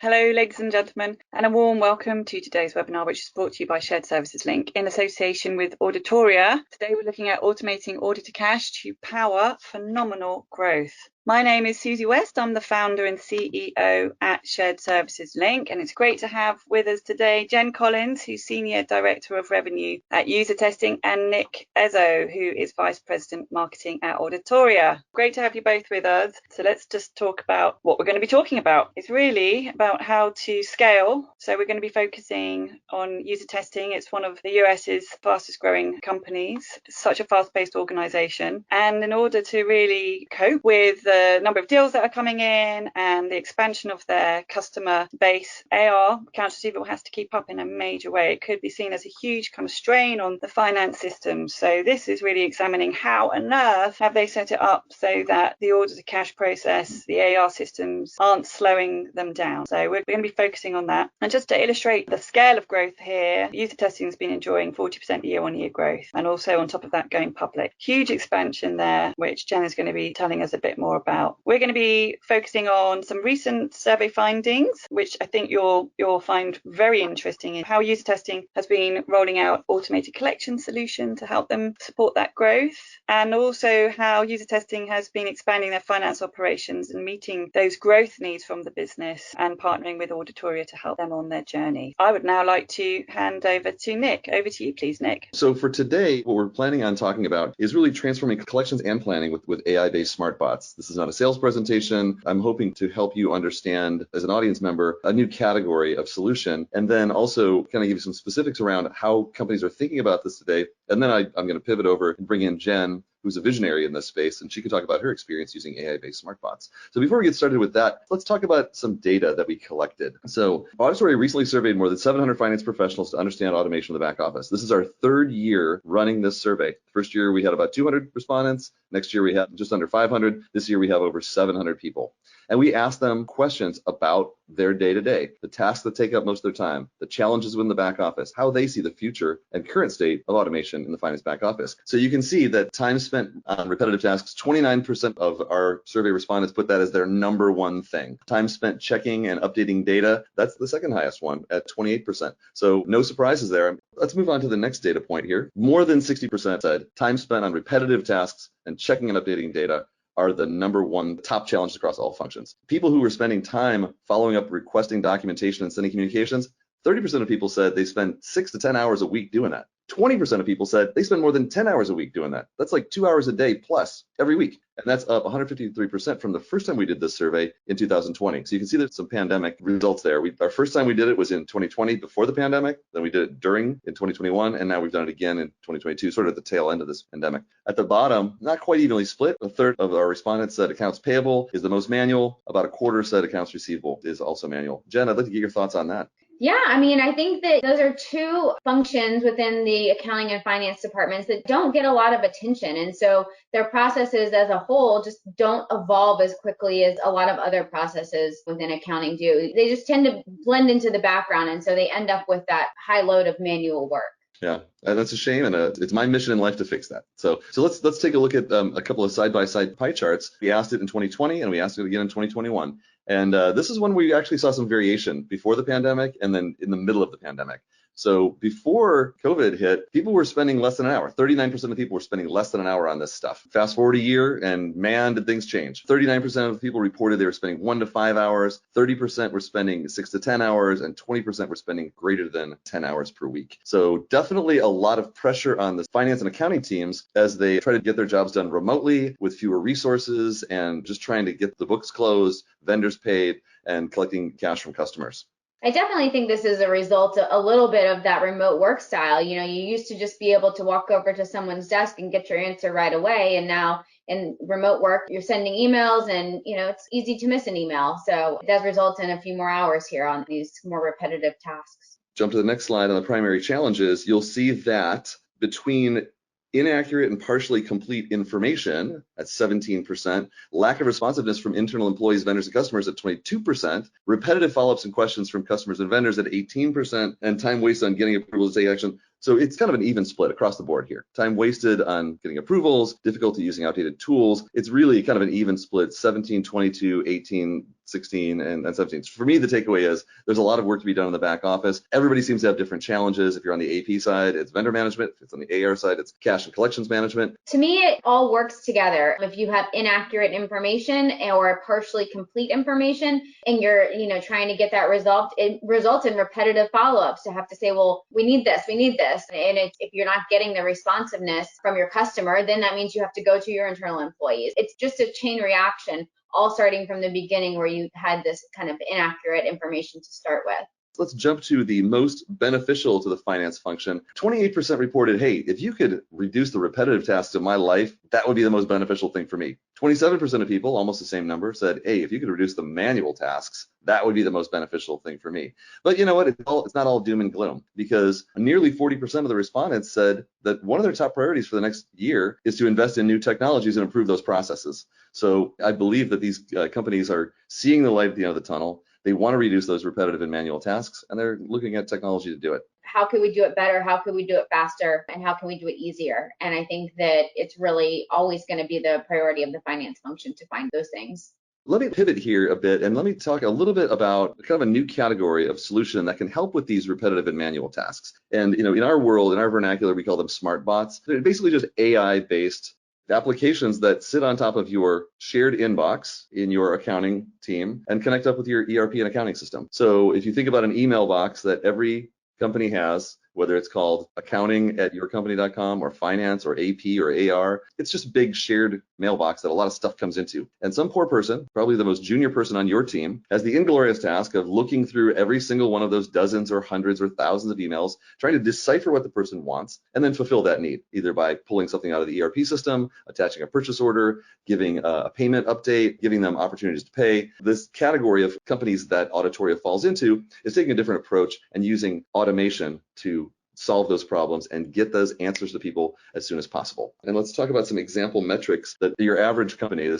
Hello, ladies and gentlemen, and a warm welcome to today's webinar, which is brought to you by Shared Services Link in association with Auditoria. Today, we're looking at automating order to cash to power phenomenal growth. My name is Susie West. I'm the founder and CEO at Shared Services Link, and it's great to have with us today Jen Collins, who's Senior Director of Revenue at UserTesting, and Nick Ezzo, who is Vice President Marketing at Auditoria. Great to have you both with us. So let's just talk about what we're going to be talking about. It's really about how to scale. So we're going to be focusing on user testing. It's one of the US's fastest growing companies. It's such a fast-paced organization. And in order to really cope with the number of deals that are coming in and the expansion of their customer base, AR, accounts receivable, has to keep up in a major way. It could be seen as a huge kind of strain on the finance system. So this is really examining how on earth have they set it up so that the order to cash process, the AR systems, aren't slowing them down. So we're going to be focusing on that. And just to illustrate the scale of growth here, user testing has been enjoying 40% year-on-year growth, and also on top of that going public. Huge expansion there, which Jen is going to be telling us a bit more about. We're going to be focusing on some recent survey findings, which I think you'll find very interesting, in how user testing has been rolling out automated collection solution to help them support that growth, and also how user testing has been expanding their finance operations and meeting those growth needs from the business and partnering with Auditoria to help them on their journey. I would now like to hand over to Nick. Over to you, please, Nick. So for today, what we're planning on talking about is really transforming collections and planning with AI-based smart bots. This is not a sales presentation. I'm hoping to help you understand, as an audience member, a new category of solution, and then also kind of give you some specifics around how companies are thinking about this today. And then I'm going to pivot over and bring in Jen, who's a visionary in this space, and she can talk about her experience using AI-based smart bots. So before we get started with that, let's talk about some data that we collected. So Auditoria recently surveyed more than 700 finance professionals to understand automation of the back office. This is our third year running this survey. First year we had about 200 respondents. Next year we had just under 500. This year we have over 700 people. And we asked them questions about their day-to-day, the tasks that take up most of their time, the challenges within the back office, how they see the future and current state of automation in the finance back office. So you can see that time spent on repetitive tasks, 29% of our survey respondents put that as their number one thing. Time spent checking and updating data, that's the second highest one at 28%. So no surprises there. Let's move on to the next data point here. More than 60% said time spent on repetitive tasks and checking and updating data are the number one top challenges across all functions. People who were spending time following up, requesting documentation and sending communications, 30% of people said they spend 6 to 10 hours a week doing that. 20% of people said they spend more than 10 hours a week doing that. That's like 2 hours a day plus every week. And that's up 153% from the first time we did this survey in 2020. So you can see there's some pandemic results there. Our first time we did it was in 2020 before the pandemic. Then we did it during in 2021. And now we've done it again in 2022, sort of at the tail end of this pandemic. At the bottom, not quite evenly split. A third of our respondents said accounts payable is the most manual. About a quarter said accounts receivable is also manual. Jen, I'd like to get your thoughts on that. Yeah, I mean, I think that those are two functions within the accounting and finance departments that don't get a lot of attention. And so their processes as a whole just don't evolve as quickly as a lot of other processes within accounting do. They just tend to blend into the background. And so they end up with that high load of manual work. Yeah, that's a shame, and it's my mission in life to fix that. So let's take a look at a couple of side-by-side pie charts. We asked it in 2020, and we asked it again in 2021. And this is when we actually saw some variation before the pandemic and then in the middle of the pandemic. So before COVID hit, people were spending less than an hour. 39% of people were spending less than an hour on this stuff. Fast forward a year, and man, did things change. 39% of people reported they were spending 1 to 5 hours. 30% were spending 6 to 10 hours, and 20% were spending greater than 10 hours per week. So definitely a lot of pressure on the finance and accounting teams as they try to get their jobs done remotely with fewer resources and just trying to get the books closed, vendors paid, and collecting cash from customers. I definitely think this is a result of a little bit of that remote work style. You know, you used to just be able to walk over to someone's desk and get your answer right away. And now in remote work, you're sending emails and, you know, it's easy to miss an email. So it does result in a few more hours here on these more repetitive tasks. Jump to the next slide on the primary challenges. You'll see that between inaccurate and partially complete information at 17%, lack of responsiveness from internal employees, vendors, and customers at 22%, repetitive follow-ups and questions from customers and vendors at 18%, and time wasted on getting approvals to take action. So it's kind of an even split across the board here. Time wasted on getting approvals, difficulty using outdated tools. It's really kind of an even split, 17, 22, 18, 16 and 17. For me, the takeaway is there's a lot of work to be done in the back office. Everybody seems to have different challenges. If you're on the AP side, it's vendor management. If it's on the AR side, it's cash and collections management. To me, it all works together. If you have inaccurate information or partially complete information and you're, trying to get that resolved, it results in repetitive follow-ups to have to say, well, we need this. And if you're not getting the responsiveness from your customer, then that means you have to go to your internal employees. It's just a chain reaction, all starting from the beginning where you had this kind of inaccurate information to start with. Let's jump to the most beneficial to the finance function. 28% reported, hey, if you could reduce the repetitive tasks of my life, that would be the most beneficial thing for me. 27% of people, almost the same number, said, hey, if you could reduce the manual tasks, that would be the most beneficial thing for me. But you know what? It's not all doom and gloom, because nearly 40% of the respondents said that one of their top priorities for the next year is to invest in new technologies and improve those processes. So I believe that these companies are seeing the light at the end of the tunnel. They want to reduce those repetitive and manual tasks, and they're looking at technology to do it. How can we do it better? How can we do it faster? And how can we do it easier? And I think that it's really always going to be the priority of the finance function to find those things. Let me pivot here a bit and let me talk a little bit about kind of a new category of solution that can help with these repetitive and manual tasks. And in our world, in our vernacular, we call them smart bots. They're basically just AI-based applications that sit on top of your shared inbox in your accounting team and connect up with your ERP and accounting system. So if you think about an email box that every company has, whether it's called accounting@yourcompany.com or finance or AP or AR, it's just a big shared mailbox that a lot of stuff comes into. And some poor person, probably the most junior person on your team, has the inglorious task of looking through every single one of those dozens or hundreds or thousands of emails, trying to decipher what the person wants and then fulfill that need, either by pulling something out of the ERP system, attaching a purchase order, giving a payment update, giving them opportunities to pay. This category of companies that Auditoria falls into is taking a different approach and using automation to solve those problems and get those answers to people as soon as possible. And let's talk about some example metrics that your average company,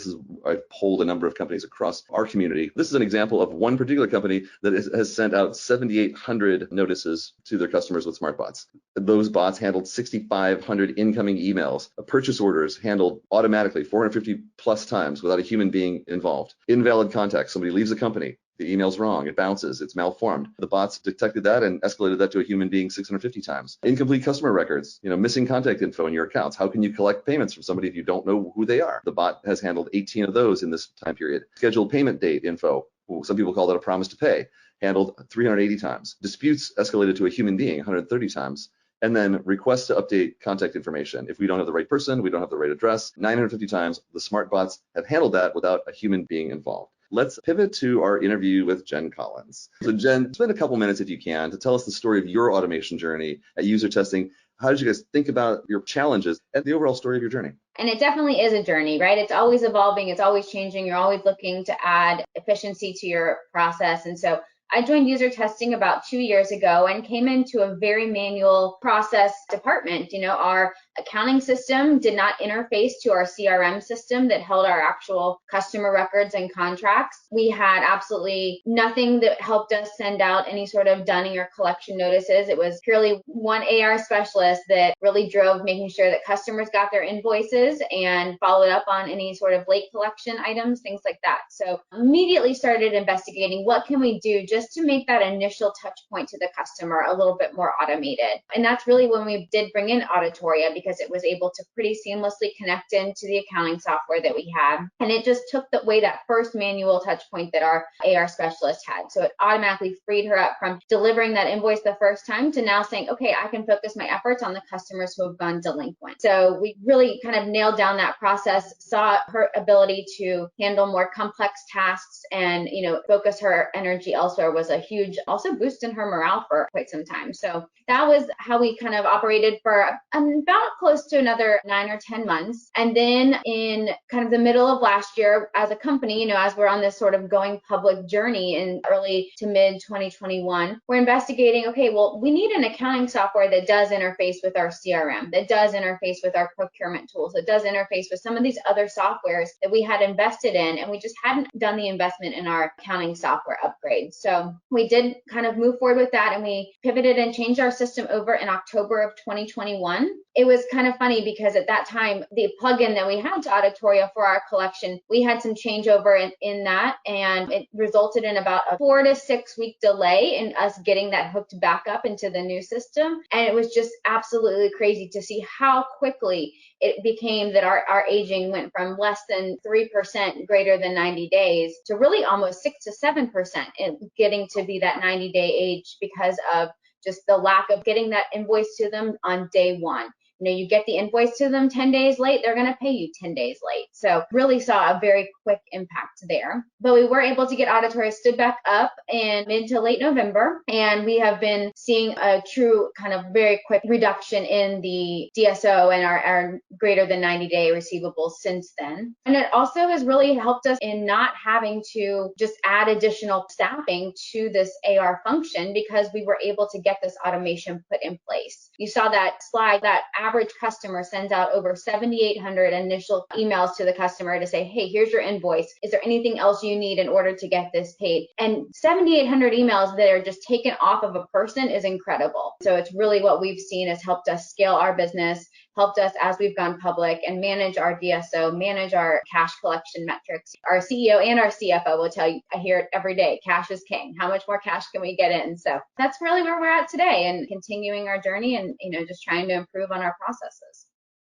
I've polled a number of companies across our community. This is an example of one particular company that has sent out 7,800 notices to their customers with smart bots. Those bots handled 6,500 incoming emails, purchase orders handled automatically 450 plus times without a human being involved. Invalid contacts, somebody leaves the company, the email's wrong, it bounces, it's malformed. The bots detected that and escalated that to a human being 650 times. Incomplete customer records, missing contact info in your accounts. How can you collect payments from somebody if you don't know who they are? The bot has handled 18 of those in this time period. Scheduled payment date info, some people call that a promise to pay, handled 380 times. Disputes escalated to a human being 130 times. And then requests to update contact information. If we don't have the right person, we don't have the right address, 950 times. The smart bots have handled that without a human being involved. Let's pivot to our interview with Jen Collins. So Jen, spend a couple minutes if you can to tell us the story of your automation journey at UserTesting. How did you guys think about your challenges and the overall story of your journey? And it definitely is a journey, right? It's always evolving. It's always changing. You're always looking to add efficiency to your process. And so I joined UserTesting about 2 years ago and came into a very manual process department. Our accounting system did not interface to our CRM system that held our actual customer records and contracts. We had absolutely nothing that helped us send out any sort of dunning or collection notices. It was purely one AR specialist that really drove making sure that customers got their invoices and followed up on any sort of late collection items, things like that. So immediately started investigating what can we do just to make that initial touch point to the customer a little bit more automated. And that's really when we did bring in Auditoria, because it was able to pretty seamlessly connect into the accounting software that we had. And it just took away that first manual touch point that our AR specialist had. So it automatically freed her up from delivering that invoice the first time to now saying, okay, I can focus my efforts on the customers who have gone delinquent. So we really kind of nailed down that process, saw her ability to handle more complex tasks and, focus her energy elsewhere was a huge also boost in her morale for quite some time. So that was how we kind of operated for about close to another 9 or 10 months. And then in kind of the middle of last year as a company, as we're on this sort of going public journey in early to mid 2021, we're investigating, okay, well, we need an accounting software that does interface with our CRM, that does interface with our procurement tools, that does interface with some of these other softwares that we had invested in, and we just hadn't done the investment in our accounting software upgrade. So we did kind of move forward with that, and we pivoted and changed our system over in October of 2021. It was was kind of funny because at that time, the plugin that we had to Auditoria for our collection, we had some changeover in that, and it resulted in about a 4 to 6 week delay in us getting that hooked back up into the new system. And it was just absolutely crazy to see how quickly it became that our aging went from less than 3% greater than 90 days to really almost 6 to 7% in getting to be that 90-day age because of just the lack of getting that invoice to them on day one. You get the invoice to them 10 days late, they're going to pay you 10 days late. So really saw a very quick impact there. But we were able to get Auditoria stood back up in mid to late November. And we have been seeing a true kind of very quick reduction in the DSO and our greater than 90-day receivables since then. And it also has really helped us in not having to just add additional staffing to this AR function because we were able to get this automation put in place. You saw that slide, that average customer sends out over 7,800 initial emails to the customer to say, hey, here's your invoice. Is there anything else you need in order to get this paid? And 7,800 emails that are just taken off of a person is incredible. So it's really what we've seen has helped us scale our business, helped us as we've gone public and manage our DSO, manage our cash collection metrics. Our CEO and our CFO will tell you, I hear it every day, cash is king. How much more cash can we get in? So that's really where we're at today and continuing our journey and, just trying to improve on our processes.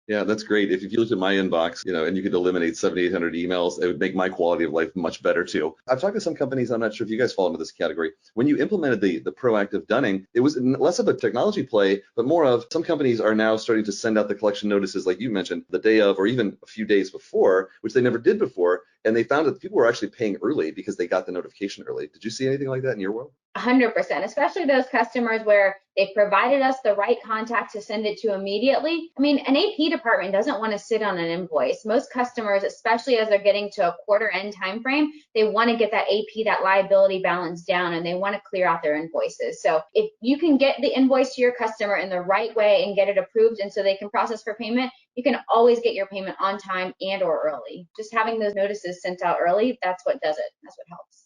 Yeah, that's great. If you looked at my inbox, and you could eliminate 7,800 emails, it would make my quality of life much better too. I've talked to some companies, I'm not sure if you guys fall into this category. When you implemented the proactive dunning, it was less of a technology play, but more of some companies are now starting to send out the collection notices, like you mentioned, the day of or even a few days before, which they never did before. And they found that people were actually paying early because they got the notification early. Did you see anything like that in your world? 100%, especially those customers where they provided us the right contact to send it to immediately. I mean, an AP department doesn't want to sit on an invoice. Most customers, especially as they're getting to a quarter end time frame, they want to get that AP, that liability balance down, and they want to clear out their invoices. So if you can get the invoice to your customer in the right way and get it approved and so they can process for payment, you can always get your payment on time and or early. Just having those notices sent out early, that's what does it. That's what helps.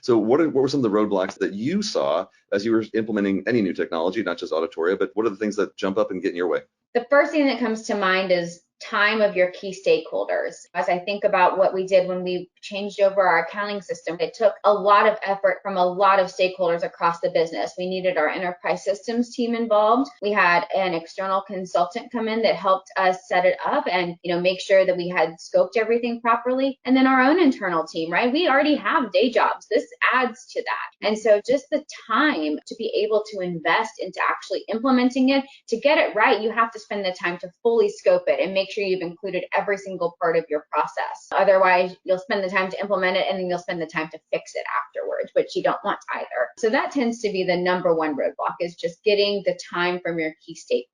So what were some of the roadblocks that you saw as you were implementing any new technology, not just Auditoria, but what are the things that jump up and get in your way? The first thing that comes to mind is time of your key stakeholders. As I think about what we did when we changed over our accounting system, it took a lot of effort from a lot of stakeholders across the business. We needed our enterprise systems team involved. We had an external consultant come in that helped us set it up and, make sure that we had scoped everything properly. And then our own internal team, right? We already have day jobs. This adds to that. And so just the time to be able to invest into actually implementing it, to get it right, you have to spend the time to fully scope it and make sure you've included every single part of your process. Otherwise, you'll spend the time to implement it and then you'll spend the time to fix it afterwards, which you don't want either. So that tends to be the number one roadblock, is just getting the time from your key stakeholders.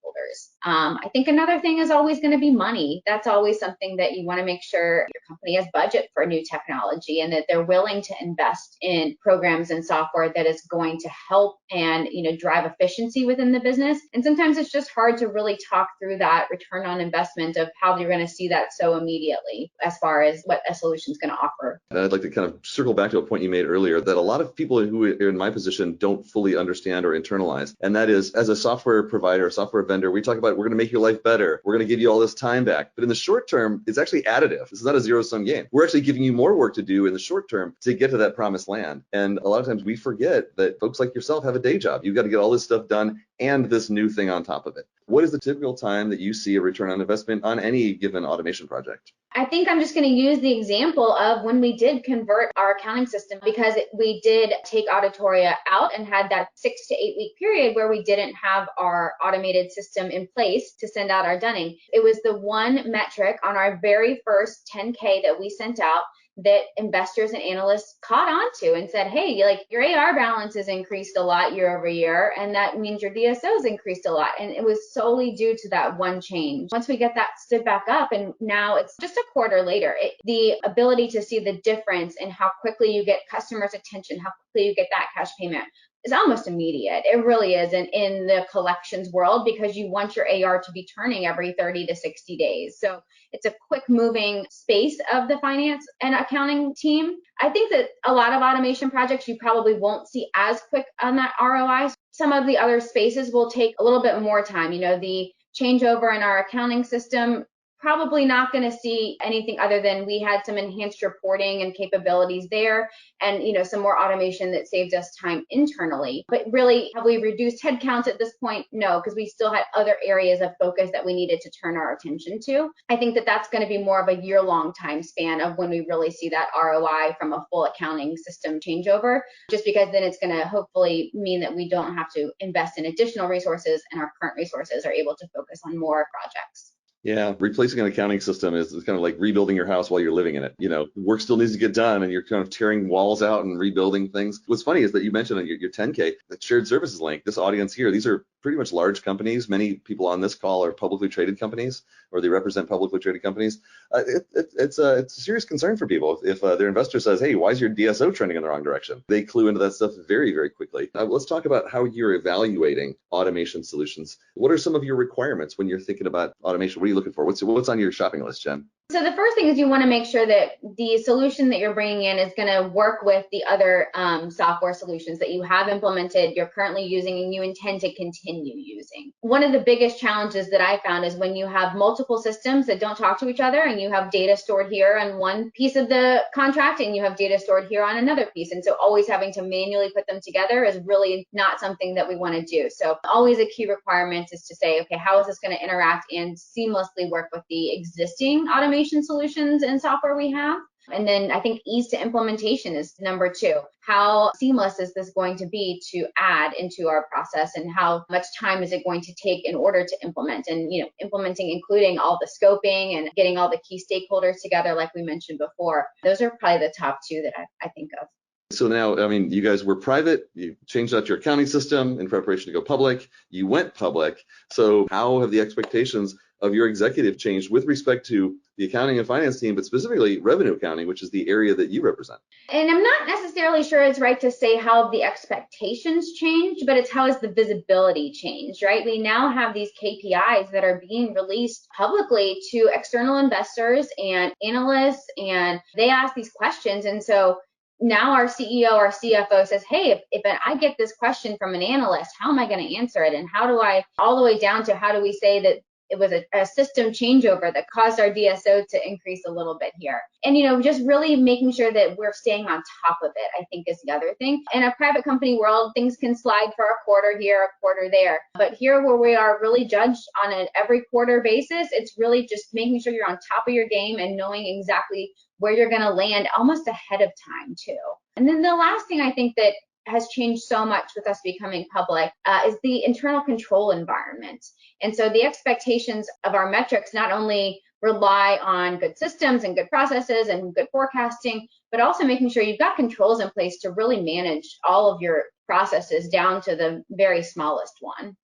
I think another thing is always going to be money. That's always something that you want to make sure your company has budget for new technology and that they're willing to invest in programs and software that is going to help and drive efficiency within the business. And sometimes it's just hard to really talk through that return on investment of how you're going to see that so immediately as far as what a solution is going to offer. And I'd like to kind of circle back to a point you made earlier, that a lot of people who are in my position don't fully understand or internalize. And that is, as a software provider, a software vendor, we talk about we're going to make your life better. We're going to give you all this time back. But in the short term, it's actually additive. This is not a zero-sum game. We're actually giving you more work to do in the short term to get to that promised land. And a lot of times we forget that folks like yourself have a day job. You've got to get all this stuff done and this new thing on top of it. What is the typical time that you see a return on investment on any given automation project? I think I'm just going to use the example of when we did convert our accounting system, because we did take Auditoria out and had that 6 to 8 week period where we didn't have our automated system in place to send out our dunning. It was the one metric on our very first 10K that we sent out that investors and analysts caught on to and said, hey, like your AR balance has increased a lot year over year, and that means your DSOs increased a lot. And it was solely due to that one change. Once we get that stood back up, and now it's just a quarter later, the ability to see the difference in how quickly you get customers' attention, how quickly you get that cash payment is almost immediate. It really is in the collections world, because you want your AR to be turning every 30 to 60 days. So it's a quick moving space of the finance and accounting team. I think that a lot of automation projects you probably won't see as quick on that ROI. Some of the other spaces will take a little bit more time. The changeover in our accounting system, probably not going to see anything other than we had some enhanced reporting and capabilities there, and some more automation that saved us time internally. But really, have we reduced headcounts at this point? No, because we still had other areas of focus that we needed to turn our attention to. I think that that's going to be more of a year-long time span of when we really see that ROI from a full accounting system changeover, just because then it's going to hopefully mean that we don't have to invest in additional resources, and our current resources are able to focus on more projects. Yeah, replacing an accounting system is kind of like rebuilding your house while you're living in it. Work still needs to get done, and you're kind of tearing walls out and rebuilding things. What's funny is that you mentioned on your 10K, the shared services link, this audience here, these are pretty much large companies. Many people on this call are publicly traded companies, or they represent publicly traded companies. It's a serious concern for people. If their investor says, hey, why is your DSO trending in the wrong direction? They clue into that stuff very, very quickly. Let's talk about how you're evaluating automation solutions. What are some of your requirements when you're thinking about automation? What are you looking for? What's on your shopping list, Jen? So the first thing is you want to make sure that the solution that you're bringing in is going to work with the other software solutions that you have implemented, you're currently using, and you intend to continue using. One of the biggest challenges that I found is when you have multiple systems that don't talk to each other, and you have data stored here on one piece of the contract and you have data stored here on another piece. And so always having to manually put them together is really not something that we want to do. So always a key requirement is to say, okay, how is this going to interact and seamlessly work with the existing automation solutions and software we have? And then I think ease to implementation is number 2. How seamless is this going to be to add into our process, and how much time is it going to take in order to implement? And implementing, including all the scoping and getting all the key stakeholders together, like we mentioned before. Those are probably the top 2 that I think of. So now, you guys were private, you changed out your accounting system in preparation to go public, you went public. So how have the expectations of your executive changed with respect to the accounting and finance team, but specifically revenue accounting, which is the area that you represent? And I'm not necessarily sure it's right to say how the expectations changed, but it's how has the visibility changed, right? We now have these KPIs that are being released publicly to external investors and analysts, and they ask these questions. And so now our CEO, our CFO says, hey, if I get this question from an analyst, how am I going to answer it? And how do I, all the way down to how do we say that it was a system changeover that caused our DSO to increase a little bit here? And, just really making sure that we're staying on top of it, I think, is the other thing. In a private company world, things can slide for a quarter here, a quarter there. But here, where we are really judged on an every quarter basis, it's really just making sure you're on top of your game and knowing exactly where you're going to land almost ahead of time, too. And then the last thing I think that has changed so much with us becoming public is the internal control environment. And so the expectations of our metrics not only rely on good systems and good processes and good forecasting, but also making sure you've got controls in place to really manage all of your processes down to the very smallest one.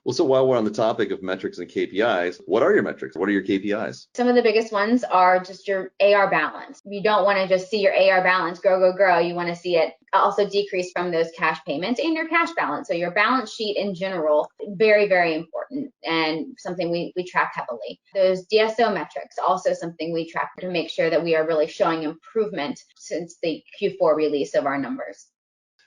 Well, so while we're on the topic of metrics and KPIs, what are your metrics? What are your KPIs? Some of the biggest ones are just your AR balance. You don't want to just see your AR balance grow. You want to see it also decrease from those cash payments and your cash balance. So your balance sheet in general, very, very important, and something we track heavily. Those DSO metrics, also something we track to make sure that we are really showing improvement since the Q4 release of our numbers.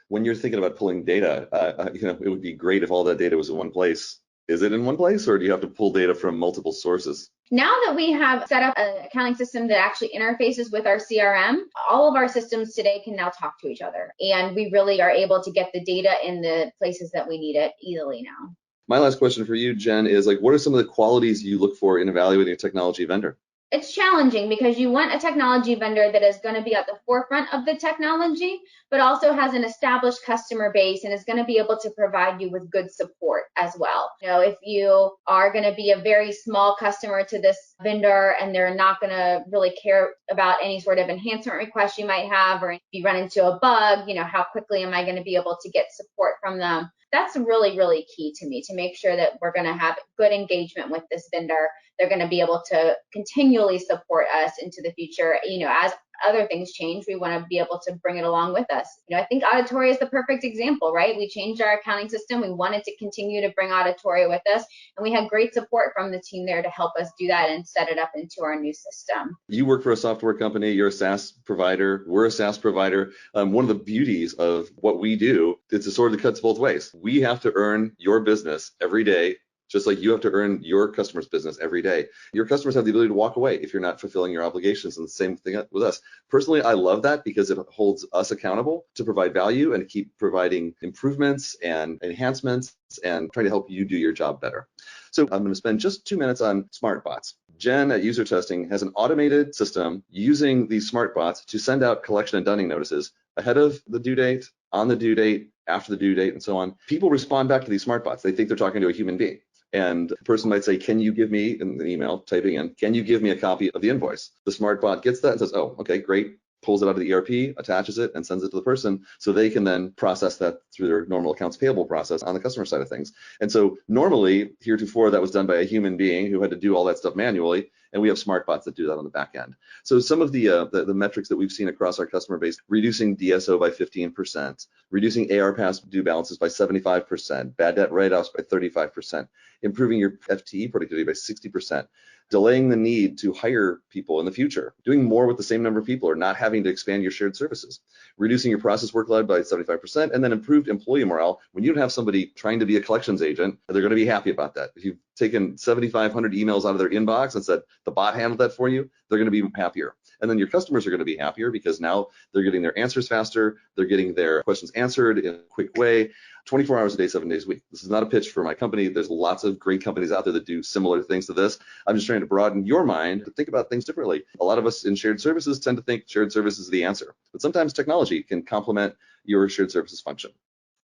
When you're thinking about pulling data, it would be great if all that data was in one place. Is it in one place, or do you have to pull data from multiple sources? Now that we have set up an accounting system that actually interfaces with our CRM, all of our systems today can now talk to each other. And we really are able to get the data in the places that we need it easily now. My last question for you, Jen, is what are some of the qualities you look for in evaluating a technology vendor? It's challenging because you want a technology vendor that is going to be at the forefront of the technology, but also has an established customer base and is going to be able to provide you with good support as well. If you are going to be a very small customer to this vendor and they're not going to really care about any sort of enhancement request you might have, or if you run into a bug, how quickly am I going to be able to get support from them? That's really, really key to me, to make sure that we're going to have good engagement with this vendor. They're going to be able to continually support us into the future. As other things change, we want to be able to bring it along with us. I think Auditoria is the perfect example, right? We changed our accounting system. We wanted to continue to bring Auditoria with us, and we had great support from the team there to help us do that and set it up into our new system. You work for a software company. You're a SaaS provider. We're a SaaS provider. One of the beauties of what we do, it's a sword that cuts both ways. We have to earn your business every day Just like you have to earn your customers' business every day. Your customers have the ability to walk away if you're not fulfilling your obligations, and the same thing with us. Personally, I love that because it holds us accountable to provide value and keep providing improvements and enhancements and trying to help you do your job better. So I'm going to spend just 2 minutes on smart bots. Jen at UserTesting has an automated system using these smart bots to send out collection and dunning notices ahead of the due date, on the due date, after the due date, and so on. People respond back to these smart bots. They think they're talking to a human being. And the person might say, can you give me, in the email, typing in, can you give me a copy of the invoice? The smart bot gets that and says, oh, okay, great. Pulls it out of the ERP, attaches it, and sends it to the person so they can then process that through their normal accounts payable process on the customer side of things. And so normally, heretofore, that was done by a human being who had to do all that stuff manually, and we have smart bots that do that on the back end. So some of the metrics that we've seen across our customer base: reducing DSO by 15%, reducing AR past due balances by 75%, bad debt write-offs by 35%, improving your FTE productivity by 60%, delaying the need to hire people in the future, doing more with the same number of people, or not having to expand your shared services, reducing your process workload by 75%, and then improved employee morale. When you don't have somebody trying to be a collections agent, they're going to be happy about that. If you've taken 7,500 emails out of their inbox and said the bot handled that for you, they're going to be happier. And then your customers are going to be happier because now they're getting their answers faster, they're getting their questions answered in a quick way, 24 hours a day, 7 days a week. This is not a pitch for my company. There's lots of great companies out there that do similar things to this. I'm just trying to broaden your mind to think about things differently. A lot of us in shared services tend to think shared services is the answer, but sometimes technology can complement your shared services function.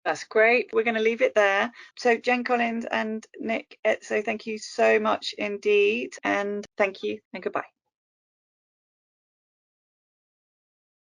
That's great. We're going to leave it there. So Jen Collins and Nick Etzo, thank you so much indeed. And thank you and goodbye.